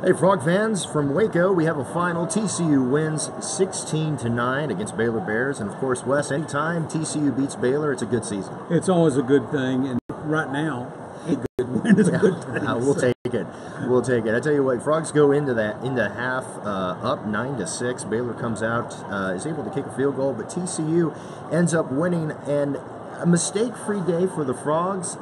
Hey, Frog fans, from Waco, we have a final. TCU wins 16-9 against Baylor Bears. And of course, Wes, anytime TCU beats Baylor, it's a good season. It's always a good thing. And right now, a good win is a good thing. We'll take it. We'll take it. I tell you what, Frogs go into half up 9-6. Baylor comes out, is able to kick a field goal, but TCU ends up winning. And a mistake-free day for the Frogs,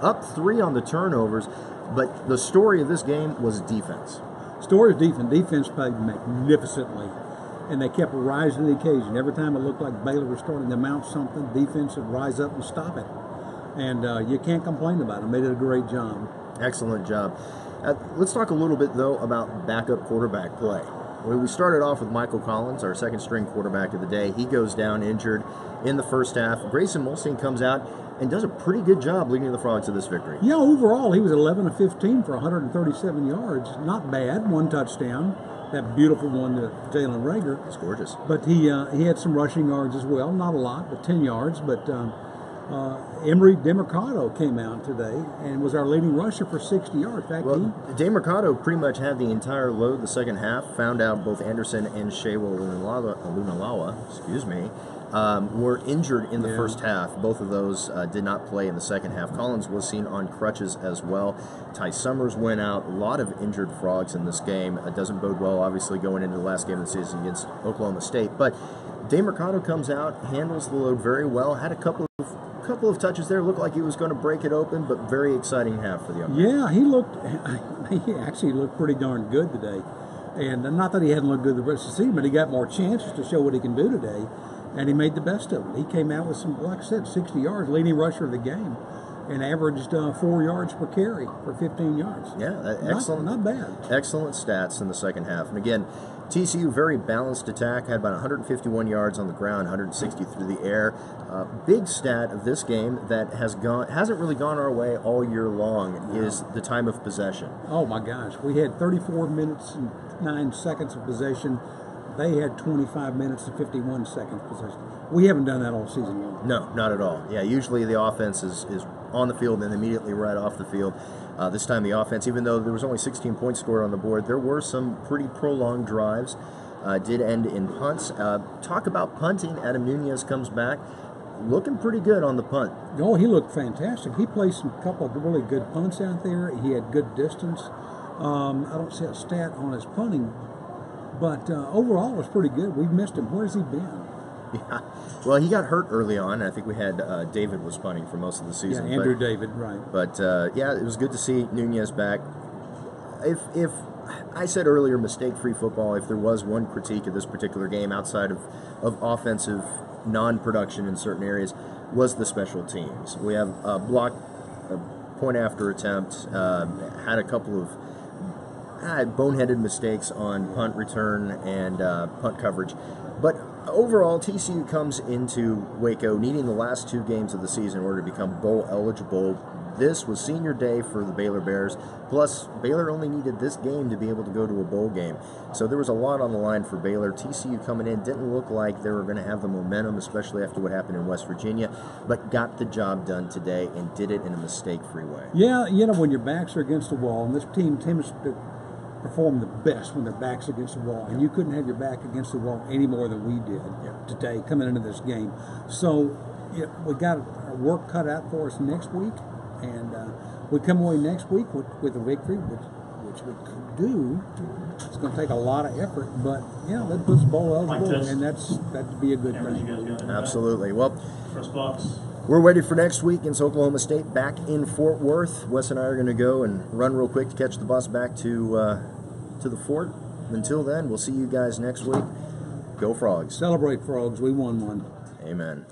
up 3 on the turnovers. But the story of this game was defense. Story of defense. Defense played magnificently, and they kept rising to the occasion. Every time it looked like Baylor was starting to mount something, defense would rise up and stop it. And you can't complain about them. They did a great job. Excellent job. Let's talk a little bit, though, about backup quarterback play. We started off with Michael Collins, our second-string quarterback of the day. He goes down injured in the first half. Grayson Molstein comes out and does a pretty good job leading the Frogs to this victory. Yeah, overall, he was 11 of 15 for 137 yards. Not bad. 1 touchdown. That beautiful one to Jalen Rager. It's gorgeous. But he had some rushing yards as well. Not a lot, but 10 yards. But Emery DeMercado came out today and was our leading rusher for 60 yards. In fact, DeMercado pretty much had the entire load the second half. Found out both Anderson and Shewa Lunalawa, were injured in the first half. Both of those did not play in the second half. Collins was seen on crutches as well. Ty Summers went out. A lot of injured Frogs in this game. It doesn't bode well, obviously, going into the last game of the season against Oklahoma State. But DeMercado comes out, handles the load very well, had a couple of touches there. Looked like he was going to break it open, but very exciting half for the young man. Yeah, he actually looked pretty darn good today. And not that he hadn't looked good the rest of the season, but he got more chances to show what he can do today. And he made the best of it. He came out with some, like I said, 60 yards, leading rusher of the game, and averaged 4 yards per carry for 15 yards. Yeah, excellent. Not bad. Excellent stats in the second half. And again, TCU, very balanced attack, had about 151 yards on the ground, 160 through the air. Big stat of this game that hasn't really gone our way all year long is the time of possession. Oh my gosh, we had 34 minutes and 9 seconds of possession. They had 25 minutes and 51 seconds possession. We haven't done that all season long. No, not at all. Yeah, usually the offense is on the field and immediately right off the field. This time the offense, even though there was only 16 points scored on the board, there were some pretty prolonged drives. Did end in punts. Talk about punting. Adam Nunez comes back, looking pretty good on the punt. Oh, he looked fantastic. He played some couple of really good punts out there. He had good distance. I don't see a stat on his punting, but overall it was pretty good. We've missed him. Where's he been? Yeah, well, he got hurt early on. I think we had David was punting for most of the season. Yeah, Andrew David, right. But, yeah, it was good to see Nunez back. If I said earlier mistake-free football, if there was one critique of this particular game outside of offensive non-production in certain areas, was the special teams. We have a point after attempt, had a couple of boneheaded mistakes on punt return and punt coverage. But overall, TCU comes into Waco needing the last 2 games of the season in order to become bowl eligible. This was senior day for the Baylor Bears. Plus, Baylor only needed this game to be able to go to a bowl game. So there was a lot on the line for Baylor. TCU coming in didn't look like they were going to have the momentum, especially after what happened in West Virginia, but got the job done today and did it in a mistake-free way. Yeah, you know, when your backs are against the wall, and this team tends to perform the best when their back's against the wall, and you couldn't have your back against the wall any more than we did today coming into this game. So we got our work cut out for us next week, and we come away next week with a victory, which we could do. It's going to take a lot of effort, but yeah, that puts bowl eligible, and that'd be a good thing. Absolutely. Well, first box. We're ready for next week against Oklahoma State back in Fort Worth. Wes and I are going to go and run real quick to catch the bus back to the fort. Until then, we'll see you guys next week. Go Frogs. Celebrate, Frogs. We won one. Amen.